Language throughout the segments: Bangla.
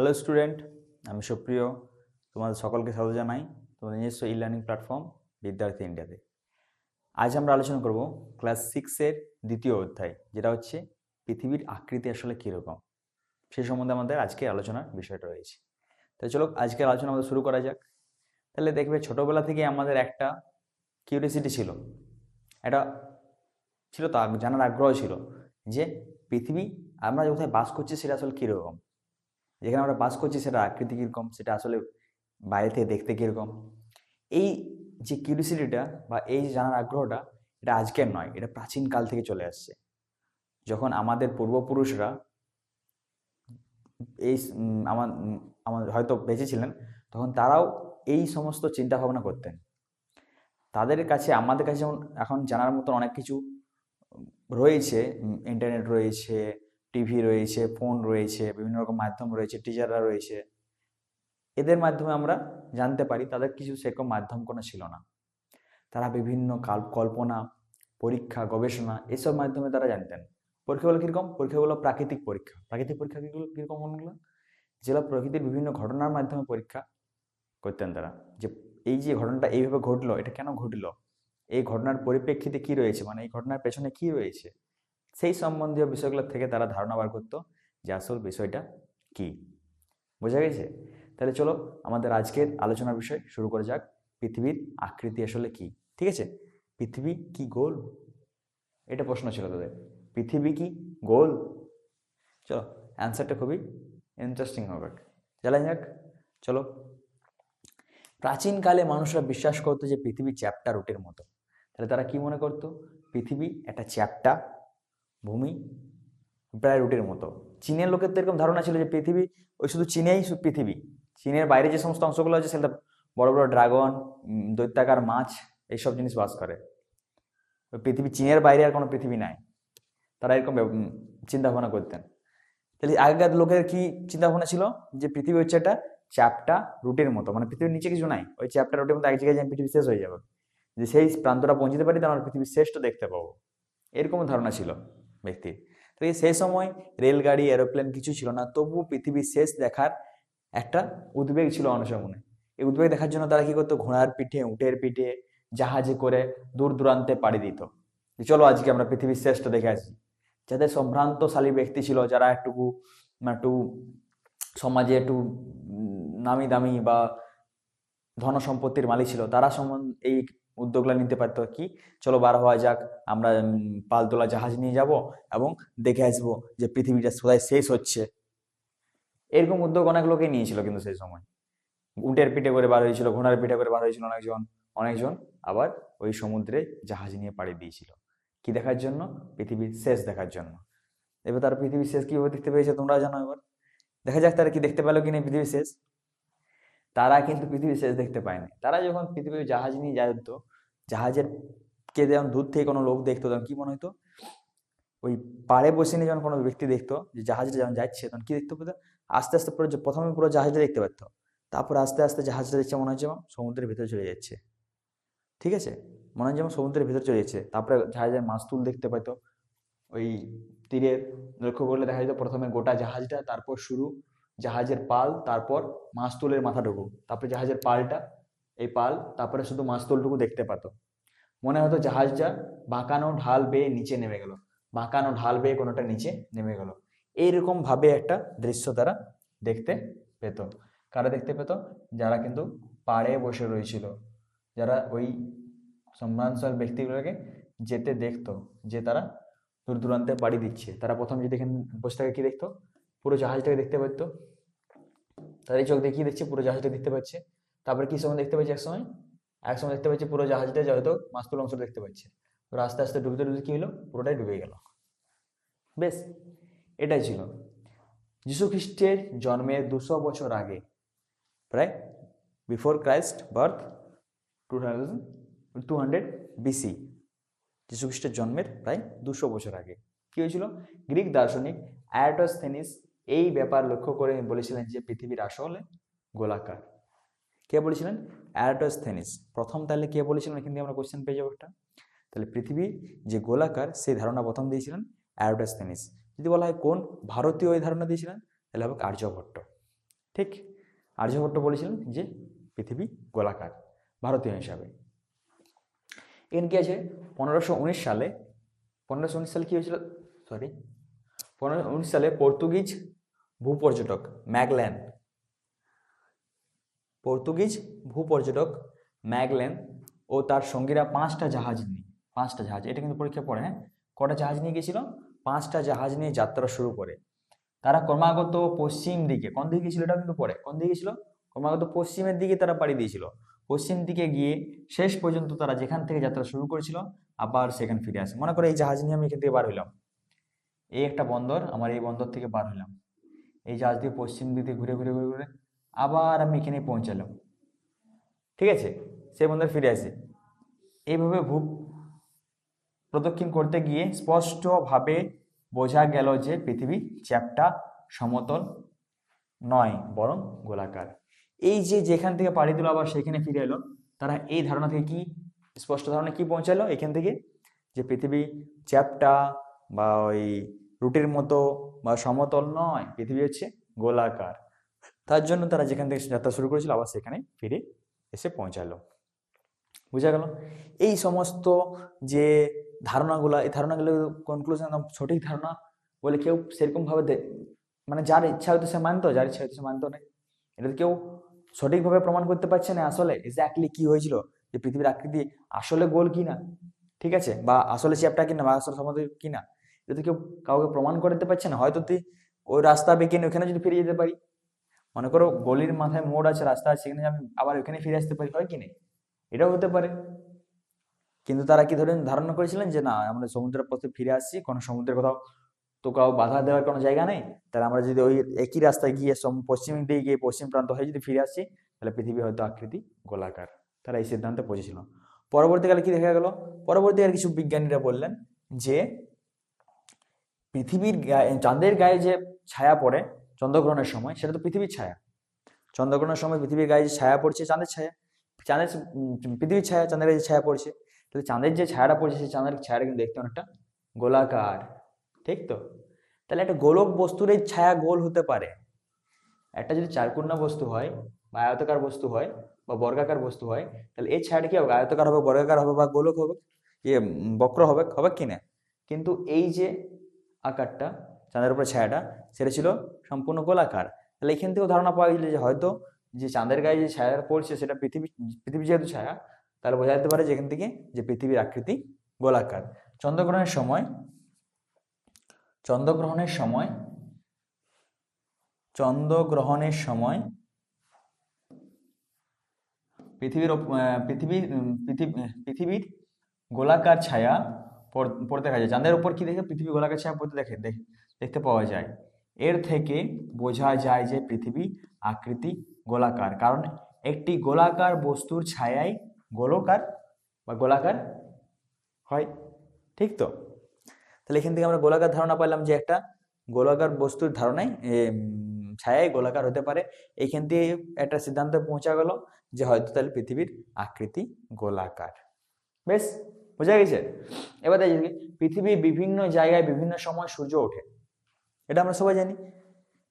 হ্যালো স্টুডেন্ট, আমি সুপ্রিয়। তোমাদের সকলকে স্বাগত জানাই তোমাদের নিজস্ব ই লার্নিং প্ল্যাটফর্ম বিদ্যার্থী ইন্ডিয়াতে। আজ আমরা আলোচনা করব ক্লাস 6-এর দ্বিতীয় অধ্যায়, যেটা হচ্ছে পৃথিবীর আকৃতি আসলে কীরকম, সেই সম্বন্ধে আমাদের আজকে আলোচনার বিষয়টা রয়েছে। তাই চলো আজকের আলোচনা আমাদের শুরু করা যাক। তাহলে দেখবে ছোটোবেলা থেকে আমাদের একটা কিউরিয়াসিটি ছিল, এটা ছিল, তা জানার আগ্রহ ছিল যে পৃথিবী আমরা কোথায় বাস করছি সেটা আসলে কীরকম, যেখানে আমরা বাস করছি সেটা আকৃতি কীরকম, সেটা আসলে বাইরে থেকে দেখতে কীরকম। এই যে কিউরিসিটিটা বা এই যে জানার আগ্রহটা, এটা আজকের নয়, এটা প্রাচীন কাল থেকে চলে আসছে। যখন আমাদের পূর্বপুরুষরা এই আমার হয়তো বেঁচে ছিলেন, তখন তারাও এই সমস্ত চিন্তা ভাবনা করতেন। তাদের কাছে আমাদের কাছে যেমন এখন জানার মতন অনেক কিছু রয়েছে, ইন্টারনেট রয়েছে, টিভি রয়েছে, ফোন রয়েছে, বিভিন্ন রকম মাধ্যম রয়েছে, টিচাররা রয়েছে, এদের মাধ্যমে আমরা জানতে পারি। তাদের কিছু সেরকম মাধ্যম কোনো ছিল না। তারা বিভিন্ন কল্পনা, পরীক্ষা, গবেষণা এসব মাধ্যমে তারা জানতেন। পরীক্ষাগুলো কীরকম? পরীক্ষাগুলো প্রাকৃতিক পরীক্ষা। প্রাকৃতিক পরীক্ষা কীরকম কোনগুলো? যেগুলো প্রকৃতির বিভিন্ন ঘটনার মাধ্যমে পরীক্ষা করতেন তারা, যে এই যে ঘটনাটা এইভাবে ঘটলো, এটা কেন ঘটলো, এই ঘটনার পরিপ্রেক্ষিতে কি রয়েছে, মানে এই ঘটনার পেছনে কি রয়েছে, সেই সম্বন্ধীয় বিষয়গুলো থেকে তারা ধারণা বার করতো যে আসল বিষয়টা কি। বোঝা গেছে? তাহলে চলো আমাদের আজকের আলোচনার বিষয় শুরু করা যাক। পৃথিবীর আকৃতি আসলে কি? ঠিক আছে, পৃথিবী কি গোল? এটা প্রশ্ন ছিল তাদের, পৃথিবী কি গোল? চলো অ্যান্সারটা খুবই ইন্টারেস্টিং হবে, জানা যাক। চলো, প্রাচীনকালে মানুষরা বিশ্বাস করতো যে পৃথিবী চ্যাপ্টা রুটের মতো। তাহলে তারা কি মনে করতো? পৃথিবী একটা চ্যাপ্টা ভূমি, প্রায় রুটের মতো। চীনের লোকের তো এরকম ধারণা ছিল যে পৃথিবী ওই শুধু চীনেই পৃথিবী, চীনের বাইরে যে সমস্ত অংশগুলো আছে সেটা বড় বড় ড্রাগন, দৈত্যাকার মাছ, এইসব জিনিস বাস করে। পৃথিবী চীনের বাইরে আর কোনো পৃথিবী নাই, তারা এরকম চিন্তা ভাবনা করতেন। তাহলে আগেকার লোকের কি চিন্তা ভাবনা ছিল? যে পৃথিবী হচ্ছে একটা চ্যাপ্টা রুটের মতো, মানে পৃথিবীর নিচে কিছু নাই, ওই চ্যাপ্টা রুটের মতো এক জায়গায় যে পৃথিবী শেষ হয়ে যাবে, যে সেই প্রান্তটা পৌঁছতে পারি তাহলে আমরা পৃথিবীর শেষটা দেখতে পাবো, এরকম ধারণা ছিল ব্যক্তির। তো সেই সময় রেলগাড়ি, এরোপ্লেন কিছু ছিল না, তবুও পৃথিবীর শেষ দেখার একটা উদ্বেগ ছিল মানুষের মনে। এই উদ্বেগ দেখার জন্য তারা কি করতো? ঘোড়ার পিঠে, উটের পিঠে, জাহাজে করে দূর দূরান্তে পাড়ি দিত। চলো আজকে আমরা পৃথিবীর শেষটা দেখে আসি। যাদের সম্ভ্রান্তশালী ব্যক্তি ছিল, যারা একটু সমাজে একটু নামি দামি বা ধন সম্পত্তির মালিক ছিল, তারা এই উদ্যোগগুলো নিতে পারতো। কি, চলো বার হওয়া যাক, আমরা পালতোলা জাহাজ নিয়ে যাব এবং দেখে আসবো যে পৃথিবীটা কোথায় শেষ হচ্ছে। এরকম উদ্যোগ অনেক লোকেই নিয়েছিল কিন্তু সেই সময়। উটের পিঠে করে বার হয়েছিল, ঘোড়ার পিঠে করে বার হয়েছিল অনেকজন আবার ওই সমুদ্রে জাহাজ নিয়ে পাড়ি দিয়েছিল। কি দেখার জন্য? পৃথিবীর শেষ দেখার জন্য। এবার তারা পৃথিবীর শেষ কিভাবে দেখতে পেয়েছে তোমরা জানো। এবার দেখা যাক তারা কি দেখতে পেলো কিনা পৃথিবীর শেষ। তারা কিন্তু পৃথিবীর শেষ দেখতে পায়নি। তারা যখন পৃথিবীর জাহাজ নিয়ে যেত, জাহাজের কে যখন দূর থেকে কোনো লোক দেখতো, তখন কি মনে হতো? ওই পাড়ে বসে নিয়ে যখন কোনো ব্যক্তি দেখতো যে জাহাজটা যখন যাচ্ছে, তখন কি দেখতে পেতো? আস্তে আস্তে প্রথমে পুরো জাহাজটা দেখতে পারত, তারপর আস্তে আস্তে জাহাজটা দেখছে মনে হচ্ছে সমুদ্রের ভিতরে চলে যাচ্ছে। ঠিক আছে, মনে হয় যেমন সমুদ্রের ভিতরে চলে যাচ্ছে। তারপরে জাহাজের মাস্তুল দেখতে পাইতো, ওই তীরের লক্ষ্য করলে দেখা যেত প্রথমে গোটা জাহাজটা, তারপর শুরু জাহাজের পাল, তারপর মাস্তুলের মাথাটুকু, তারপরে জাহাজের পালটা, এই পাল, তারপরে শুধু মাস্তুলটুকু দেখতে পাতো। মনে হতো জাহাজটা বাঁকানো ঢাল বেয়ে নিচে নেমে গেল, বাঁকানো ঢাল বেয়ে কোনোটা নিচে নেমে গেল। এইরকম ভাবে একটা দৃশ্য তারা দেখতে পেত। কারা দেখতে পেত? যারা কিন্তু পাড়ে বসে রয়েছিল, যারা ওই সম্ভ্রান্তশালী ব্যক্তিগুলোকে যেতে দেখতো, যে তারা দূর দূরান্তে পাড়ি দিচ্ছে, তারা প্রথম যদি এখানে বসে থাকে কি দেখতো? পুরো জাহাজটাকে দেখতে পাচ্ছ। তাদের চোখ দেখিয়ে দেখছে পুরো জাহাজটা দেখতে পাচ্ছে। তারপরে কি সময় দেখতে পাচ্ছে? এক সময় দেখতে পাচ্ছে পুরো জাহাজটা হয়তো মাস্তুল অংশ দেখতে পাচ্ছে। তো আস্তে আস্তে ডুবতে ডুবতে কি হলো? পুরোটাই ডুবে গেল। বেশ, এটাই ছিল যীশু খ্রিস্টের জন্মের 200 বছর আগে, প্রায় বিফোর ক্রাইস্ট বার্থ 200 BC, যীশু খ্রিস্টের জন্মের প্রায় 200 বছর আগে কি হয়েছিল? গ্রিক দার্শনিক অ্যারাটোস্থেনিস এই ব্যাপার লক্ষ্য করে বলেছিলেন যে পৃথিবীর আসলে গোলাকার। কে বলেছিলেন? অ্যারাটোস্থেনিস প্রথম। তাহলে কে বলেছিলেন? এখান থেকে আমরা কোশ্চেন পেয়ে যাবো একটা। তাহলে পৃথিবী যে গোলাকার সেই ধারণা প্রথম দিয়েছিলেন অ্যারাটোস্থেনিস। যদি বলা হয় কোন ভারতীয় এই ধারণা দিয়েছিলেন, তাহলে হবে আর্যভট্ট। ঠিক, আর্যভট্ট বলেছিলেন যে পৃথিবী গোলাকার ভারতীয় হিসাবে। এখানে কি আছে 1519 সালে কি হয়েছিল, সরি 1519 সালে পর্তুগিজ ভূপর্যটক ম্যাগলেন ও তার সঙ্গীরা 5টা জাহাজ, এটা কিন্তু পরীক্ষা পড়ে, হ্যাঁ, কটা জাহাজ নিয়ে গেছিল, 5টা জাহাজ নিয়ে যাত্রা শুরু করে। তারা ক্রমাগত পশ্চিম দিকে, কোন দিকে গেছিল এটা কিন্তু পড়ে, কোন দিকে গেছিল, ক্রমাগত পশ্চিমের দিকে তারা পাড়ি দিয়েছিল। পশ্চিম দিকে গিয়ে শেষ পর্যন্ত তারা যেখান থেকে যাত্রা শুরু করেছিল আবার সেখানে ফিরে আসে। মনে করো এই জাহাজ নিয়ে আমি এখান থেকে বার হইলাম, এই একটা বন্দর, আমার এই বন্দর থেকে বার হইলাম, এই জাহাজ দিয়ে পশ্চিম দিকে ঘুরে ঘুরে ঘুরে ঘুরে আবার আমি এখানে পৌঁছালাম, ঠিক আছে, সেই বন্দর ফিরে আসি। এইভাবে প্রদক্ষিণ করতে গিয়ে স্পষ্টভাবে বোঝা গেল যে পৃথিবী চ্যাপ্টা, সমতল নয় বরং গোলাকার। এই যে যেখান থেকে পাড়ি দিল আবার সেখানে ফিরে এলো, তারা এই ধারণা থেকে কি স্পষ্ট ধারণা কি পৌঁছালো এখান থেকে, যে পৃথিবী চ্যাপ্টা বা ওই রুটির মতো বা সমতল নয়, পৃথিবী হচ্ছে গোলাকার। তার জন্য তারা যেখান থেকে যাত্রা শুরু করেছিল আবার সেখানে ফিরে এসে পৌঁছালো। বুঝা গেল? এই সমস্ত যে ধারণাগুলো, এই ধারণাগুলো কনক্লুশন সঠিক ধারণা বলে কেউ সেরকম ভাবে মানে যার ইচ্ছা হয়তো সে মানতো, যার ইচ্ছা হয়তো সে মানতো না। এটা কেউ সঠিকভাবে প্রমাণ করতে পারছে না আসলে এক্স্যাক্টলি কি হয়েছিল, যে পৃথিবীর আকৃতি আসলে গোল কিনা, ঠিক আছে, বা আসলে চ্যাপ্টা কিনা, বা আসলে সমতল কিনা, এটা তো কেউ কাউকে প্রমাণ করতে পারছে না। হয়তো তুই ওই রাস্তা বেঁকে নিয়ে ওখানে যদি ফিরে যেতে পারি, মনে করো গলির মাথায় মোড় আছে, রাস্তা আছে, সেখানে আমি আবার ওখানে ফিরে আসতে পারি, হয় কি না, এটাও হতে পারে। কিন্তু তারা কি ধারণা করেছিলেন যে না, আমরা সমুদ্রের পথে ফিরে আসছি, কোনো সমুদ্রের কোথাও তো কাউ বাধা দেওয়ার কোনো জায়গা নেই, তাহলে আমরা যদি ওই একই রাস্তায় গিয়ে পশ্চিম দিকে গিয়ে পশ্চিম প্রান্ত হয়ে যদি ফিরে আসছি, তাহলে পৃথিবী হয়তো আকৃতি গোলাকার। তারা এই সিদ্ধান্তে পৌঁছেছিল। পরবর্তীকালে কি দেখা গেল, পরবর্তীকালে কিছু বিজ্ঞানীরা বললেন যে পৃথিবীর গায়ে, চাঁদের গায়ে যে ছায়া পড়ে চন্দ্রগ্রহণের সময়, সেটা তো পৃথিবীর ছায়া। চন্দ্রগ্রহণের সময় পৃথিবীর গায়ে যে ছায়া পড়ছে চাঁদের ছায়া, পৃথিবীর ছায়া চাঁদের গায়ে যে ছায়া পড়ছে, তাহলে চাঁদের যে ছায়াটা পড়ছে সেই চাঁদের ছায়াটা কিন্তু দেখতে অনেকটা গোলাকার, ঠিক তো? তাহলে একটা গোলক বস্তুর এই ছায়া গোল হতে পারে। একটা যদি চারকোণা বস্তু হয় বা আয়তাকার বস্তু হয় বা বর্গাকার বস্তু হয়, তাহলে এই ছায়াটা কি হবে, আয়তাকার হবে, বর্গাকার হবে বা গোলক হবে, বক্র হবে, হবে কি না? কিন্তু এই যে আকারটা চাঁদের উপরে ছায়াটা, সেটা ছিল সম্পূর্ণ গোলাকার। তাহলে এখান থেকেও ধারণা পাওয়া গেল যে হয়তো যে চাঁদের গায়ে যে ছায়া পড়ছে সেটা পৃথিবী যেহেতু ছায়া, তাহলে বোঝা যেতে পারে যে এখান থেকে যে পৃথিবীর আকৃতি গোলাকার। চন্দ্রগ্রহণের সময় পৃথিবীর গোলাকার ছায়া পড়তে দেখা যায়। চাঁদের উপর কি দেখে পৃথিবী গোলাকার ছায়া পড়তে দেখতে পাওয়া যায়। এর থেকে বোঝা যায় যে পৃথিবী আকৃতি গোলাকার, কারণ একটি গোলাকার বস্তুর ছায়াই গোলাকার হয়, ঠিক তো? তাহলে এখান থেকে আমরা গোলাকার ধারণা পাইলাম যে একটা গোলাকার বস্তুর ধারণায় ছায়াই গোলাকার হতে পারে। এইখান থেকে একটা সিদ্ধান্তে পৌঁছা গেল যে হয়তো তাহলে পৃথিবীর আকৃতি গোলাকার। বেশ, বোঝা গেছে? এবার দেখি পৃথিবীর বিভিন্ন জায়গায় বিভিন্ন সময় সূর্য ওঠে, এটা আমরা সবাই জানি।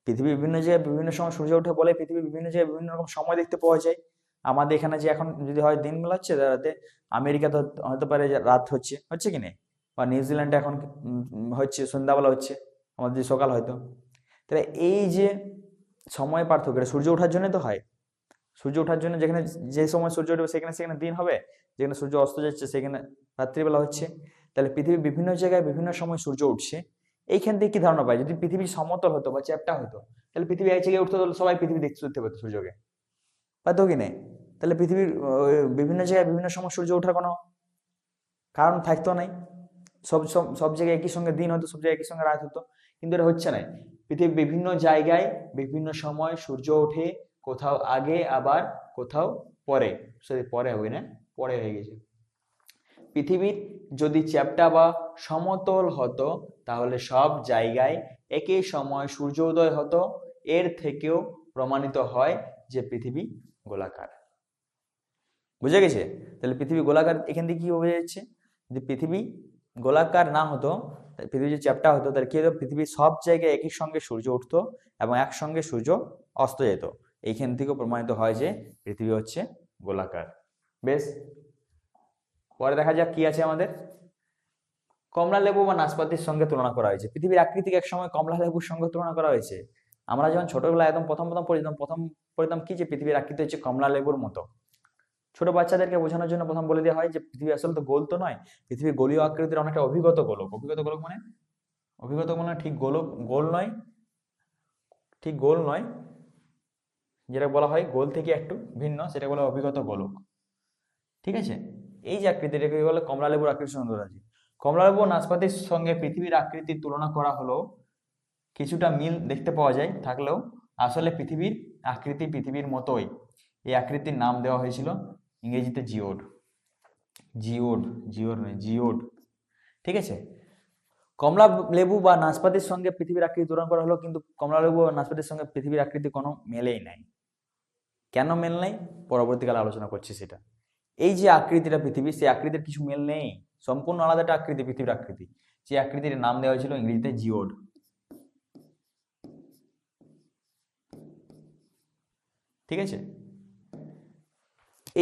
পৃথিবীর বিভিন্ন জায়গায় বিভিন্ন সময় সূর্য ওঠে বলে পৃথিবীর বিভিন্ন জায়গায় বিভিন্ন রকম সময় দেখতে পাওয়া যায়। আমাদের এখানে যে এখন যদি হয় দিনবেলা হচ্ছে, রাতে আমেরিকাতে হতে পারে রাত হচ্ছে কি না, বা নিউজিল্যান্ডে এখন হচ্ছে সন্ধ্যাবেলা হচ্ছে, আমাদের যে সকাল হয়তো। তাহলে এই যে সময় পার্থক্য, এটা সূর্য ওঠার জন্য তো হয়। সূর্য ওঠার জন্য যেখানে যে সময় সূর্য উঠবে সেখানে দিন হবে, যেখানে সূর্য অস্ত যাচ্ছে সেখানে রাত্রিবেলা হচ্ছে। তাহলে পৃথিবীর বিভিন্ন জায়গায় বিভিন্ন সময় সূর্য উঠছে। এইখান থেকে কি ধারণা পাই, যদি পৃথিবী সমতল হতো বা চ্যাপ্টা হতো, তাহলে পৃথিবী এক জায়গায় উঠতো, তাহলে সবাই পৃথিবী দেখতে পেতো সূর্যকে, পাইতো কি নেই? তাহলে পৃথিবীর বিভিন্ন জায়গায় বিভিন্ন সময় সূর্য ওঠার কোনো কারণ থাকতো নাই। সব জায়গায় একই সঙ্গে দিন হতো, সব জায়গায় একই সঙ্গে রাত হতো, কিন্তু এটা হচ্ছে না। পৃথিবীর বিভিন্ন জায়গায় বিভিন্ন সময় সূর্য ওঠে, কোথাও আগে আবার কোথাও পরে, পরে হবে না, পরে হয়ে গেছে। পৃথিবীর যদি চ্যাপ্টা বা সমতল হতো, তাহলে সব জায়গায় একই সময় সূর্য উদয় হতো। এর থেকেও প্রমাণিত হয় যে পৃথিবী গোলাকার। বুঝে গেছে? তাহলে পৃথিবী গোলাকার এখান থেকে কি বোঝা যাচ্ছে, যে পৃথিবী গোলাকার না হতো, পৃথিবী যে চ্যাপ্টা হতো, তাহলে কি হতো, পৃথিবীর সব জায়গায় একই সঙ্গে সূর্য উঠতো এবং একসঙ্গে সূর্য অস্ত যেত। এইখান থেকেও প্রমাণিত হয় যে পৃথিবী হচ্ছে গোলাকার। বেশ, পরে দেখা যাক কি আছে আমাদের। কমলা লেবু বা নাশপাতির সঙ্গে তুলনা করা হয়েছে। পৃথিবীর আকৃতিকে একসময় কমলা লেবুর সঙ্গে তুলনা করা হয়েছে। আমরা যখন ছোটবেলায় একদম প্রথম পড়তাম কি, যে পৃথিবীর আকৃতি হচ্ছে কমলা লেবুর মতো। ছোট বাচ্চাদেরকে বোঝানোর জন্য প্রথম বলে দেওয়া হয় যে পৃথিবী আসলে তো গোল তো নয়, পৃথিবী গোলীয় আকৃতির অনেকটা অভিগত গোলক। অভিগত মানে ঠিক গোলক, গোল নয়, ঠিক গোল নয়, যেটা বলা হয় গোল থেকে একটু ভিন্ন, সেটা বলা হয় অভিগত গোলক। ঠিক আছে, এই যে আকৃতি, এটাকে বলে কমলা লেবুর আকৃতির সঙ্গে তুলনা। কমলা লেবু ও নাশপাতির সঙ্গে পৃথিবীর আকৃতির তুলনা করা হলো, কিছুটা মিল দেখতে পাওয়া যায় থাকলেও আসলে পৃথিবীর আকৃতি পৃথিবীর মতোই। এই আকৃতির নাম দেওয়া হয়েছিল ইংরেজিতে জিওড। জিওড। ঠিক আছে, কমলা লেবু বা নাশপাতির সঙ্গে পৃথিবীর আকৃতি তুলনা করা হলো, কিন্তু কমলা লেবু বা নাশপাতির সঙ্গে পৃথিবীর আকৃতি কোনো মেলেই নাই। কেন মেল নাই পরবর্তীকালে আলোচনা করছি সেটা। এই যে আকৃতিটা পৃথিবী, সেই আকৃতির কিছু মেল নেই, সম্পূর্ণ আলাদা একটা আকৃতি পৃথিবীর আকৃতি। যে আকৃতির নাম দেওয়া হয়েছিল ইংরেজিতে জিওড। ঠিক আছে,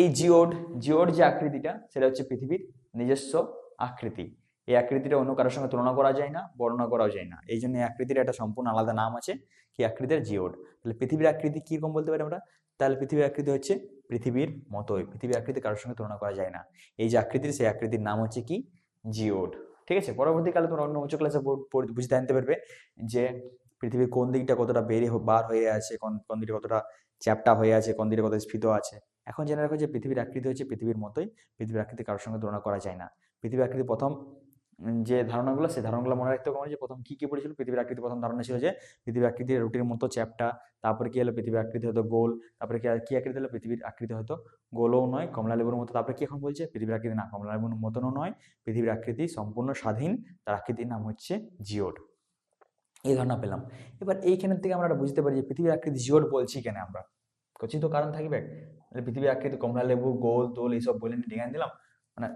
এই জিওড যে আকৃতিটা, সেটা হচ্ছে পৃথিবীর নিজস্ব আকৃতি। এই আকৃতিটা অন্য কারোর সঙ্গে তুলনা করা যায় না, বর্ণনা করাও যায় না। এই জন্য এই আকৃতির একটা সম্পূর্ণ আলাদা নাম আছে, কি আকৃতির? জিওড। তাহলে পৃথিবীর আকৃতি কিরকম বলতে পারি আমরা? তাহলে পৃথিবীর আকৃতি হচ্ছে পৃথিবীর মতোই, পৃথিবীর আকৃতি কারোর সঙ্গে তুলনা করা যায় না। এই যে আকৃতির, সেই আকৃতির নাম হচ্ছে কি? জিওড। ঠিক আছে, পরবর্তীকালে তোমরা অন্য উচ্চ ক্লাসে বুঝতে জানতে পারবে যে পৃথিবীর কোন দিকটা কতটা বার হয়ে আছে, কোন দিকটা কতটা চ্যাপ্টা হয়ে আছে, কোন দিকটা কত স্ফীত আছে। এখন জেনে রাখো যে পৃথিবীর আকৃতি হচ্ছে পৃথিবীর মতোই, পৃথিবীর আকৃতি কারোর সঙ্গে তুলনা করা যায় না। পৃথিবীর আকৃতি প্রথম যে ধারণাগুলো, সেই ধারণাগুলো মনে রাখতে হবে যে প্রথম কি কি পড়েছিল। পৃথিবীর আকৃতি প্রথম ধারণা ছিল যে পৃথিবীর আকৃতি রুটির মতো চ্যাপ্টা। তারপরে কি হলো? পৃথিবীর আকৃতি হতো গোল। তারপরে কি আকৃতি হলো? পৃথিবীর আকৃতি হয়তো গোলও নয়, কমলা লেবুর মতো। তারপরে কি এখন বলছে? পৃথিবীর আকৃতি না কমলা লেবুর মতনও নয়, পৃথিবীর আকৃতি সম্পূর্ণ স্বাধীন, তার আকৃতির নাম হচ্ছে জিওড। এই ধারণা পেলাম। এবার এইখানের থেকে আমরা বুঝতে পারি যে পৃথিবীর আকৃতি জিওড বলছি কেন আমরা, তো কারণ থাকবে। পৃথিবীর আকৃতি কমলা লেবু, গোল তোল এইসব বলে ডিজাইন দিলাম, মানে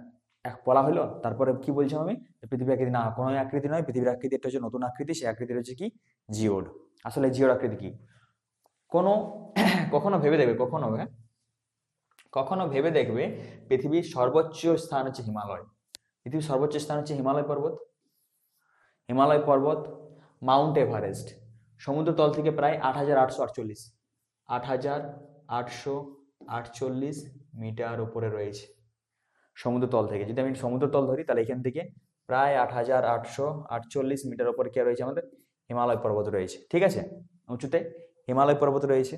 বলা হলো। তারপরে কি বলছিলাম আমি? পৃথিবীর আকৃতি না, কোনো আকৃতি নয়, পৃথিবীর আকৃতি একটা হচ্ছে নতুন আকৃতি, সেই আকৃতি হচ্ছে কি? জিওড। আসলে জিওড আকৃতি কি? কোনো কখনো ভেবে দেখবে, কখনো ভেবে দেখবে পৃথিবীর সর্বোচ্চ স্থান হচ্ছে হিমালয়। পৃথিবীর সর্বোচ্চ স্থান হচ্ছে হিমালয় পর্বত, মাউন্ট এভারেস্ট। সমুদ্র তল থেকে প্রায় 8,848 মিটার উপরে রয়েছে। সমুদ্র তল থেকে যদি আমি সমুদ্র তল ধরি, তাহলে এখান থেকে প্রায় 8,848 মিটার উপরে কে রয়েছে? আমাদের হিমালয় পর্বত রয়েছে। ঠিক আছে, উঁচুতে হিমালয় পর্বত রয়েছে।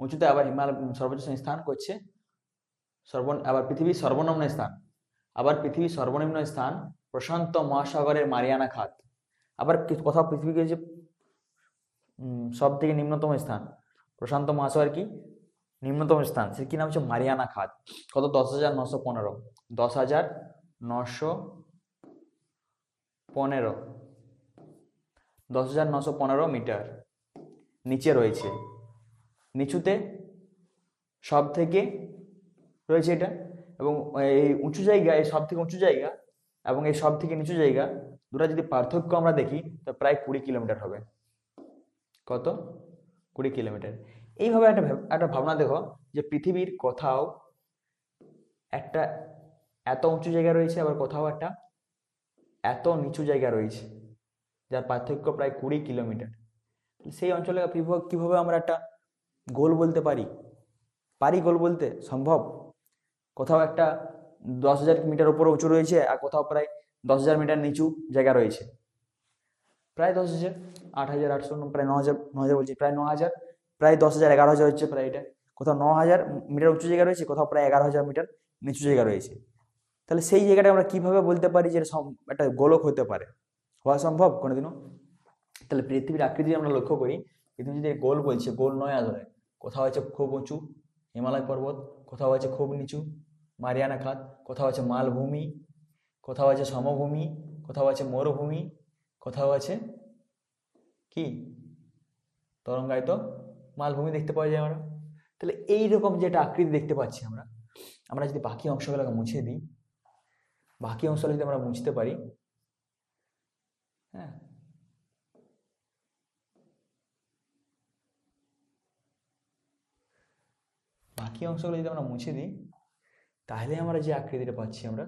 উঁচুতে আবার হিমালয় সর্বোচ্চ স্থান করছে আবার পৃথিবীর সর্বনিম্ন স্থান প্রশান্ত মহাসাগরের মারিয়ানা খাত। আবার কোথাও পৃথিবীকে যে সব থেকে নিম্নতম স্থান প্রশান্ত মহাসাগর কি নিম্নতম স্থান, সে কি নাম হচ্ছে? মারিয়ানা খাত। কত? 10,915 মিটার নিচে রয়েছে। নিচুতে সব থেকে রয়েছে এটা, এবং এই উঁচু জায়গা, এই সব থেকে উঁচু জায়গা এবং এই সব থেকে নিচু জায়গা, দুটা যদি পার্থক্য আমরা দেখি, তো প্রায় 20 কিলোমিটার হবে। কত? 20 কিলোমিটার। এইভাবে একটা ভাবনা দেখো যে পৃথিবীর কোথাও একটা এত উঁচু জায়গা রয়েছে, আবার কোথাও একটা এত নিচু জায়গা রয়েছে, যার পার্থক্য প্রায় 20 কিলোমিটার। সেই অঞ্চলে কিভাবে আমরা একটা গোল বলতে পারি? গোল বলতে সম্ভব? কোথাও একটা 10,000 মিটার উপরে উঁচু রয়েছে, আর কোথাও প্রায় 10,000 মিটার নিচু জায়গা রয়েছে। প্রায় 10,000, 8,800, প্রায় 9,000 বলছি, প্রায় 9,000, প্রায় 10,000, 11,000 হচ্ছে প্রায় এটা। কোথাও 9,000 মিটার উঁচু জায়গা রয়েছে, কোথাও প্রায় 11,000 মিটার নিচু জায়গা রয়েছে। তাহলে সেই জায়গাটা আমরা কিভাবে বলতে পারি যে একটা গোলক হতে পারে? হওয়া সম্ভব কোনোদিনও? তাহলে পৃথিবীর আকৃতি আমরা লক্ষ্য করি, পৃথিবী যদি গোল বলছে, গোল নয় আসলে। কোথাও হচ্ছে খুব উঁচু হিমালয় পর্বত, কোথাও আছে খুব নিচু মারিয়ানা খাত, কোথাও আছে মালভূমি, কোথাও আছে সমভূমি, কোথাও আছে মরুভূমি, কোথাও আছে কি তরঙ্গায়িত মালভূমি দেখতে পাওয়া যায় আমরা। তাহলে এইরকম যেটা আকৃতি দেখতে পাচ্ছি আমরা যদি বাকি অংশগুলোকে মুছে দিই, বাকি অংশগুলো যদি আমরা মুছতে পারি, হ্যাঁ, বাকি অংশগুলো যদি আমরা মুছে দিই, তাহলে আমরা যে আকৃতিটা পাচ্ছি, আমরা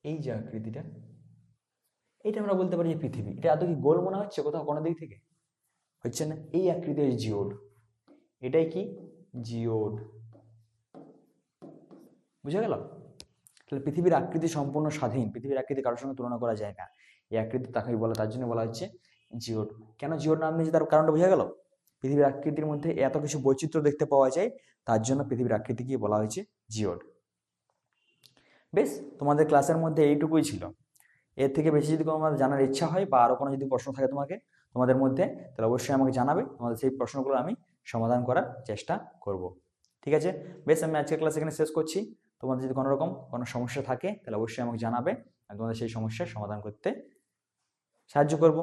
এই যে আকৃতিটা, এটা আমরা বলতে পারি যে পৃথিবী। এটা এত কি গোল মনে হচ্ছে কোথাও কোনো দিক থেকে? হচ্ছে না। এই আকৃতি হচ্ছে জিওড। এটাই কি? জিওড। বুঝে গেল? তাহলে পৃথিবীর আকৃতি সম্পূর্ণ স্বাধীন, পৃথিবীর আকৃতি কারোর সঙ্গে তুলনা করা যায় না। এই আকৃতি তাকেই বলা, তার জন্য বলা হচ্ছে জিওড। কেন জিওড নাম দিয়েছে তার কারণটা বোঝা গেল? পৃথিবীর আকৃতির মধ্যে এত কিছু বৈচিত্র্য দেখতে পাওয়া যায়, তার জন্য পৃথিবীর আকৃতিকে বলা হয়েছে জিওড। বেশ, তোমাদের ক্লাসের মধ্যে এইটুকুই ছিল। এর থেকে বেশি যদি তোমার জানার ইচ্ছা হয় বা আরও কোনো যদি প্রশ্ন থাকে তোমাদের মধ্যে, তাহলে অবশ্যই আমাকে জানাবে। তোমাদের সেই প্রশ্নগুলো আমি সমাধান করার চেষ্টা করব। ঠিক আছে? বেশ, আমি আজকের ক্লাস এখানে শেষ করছি। তোমাদের যদি কোনো রকম কোনো সমস্যা থাকে তাহলে অবশ্যই আমাকে জানাবে, আমি তোমাদের সেই সমস্যার সমাধান করতে সাহায্য করব।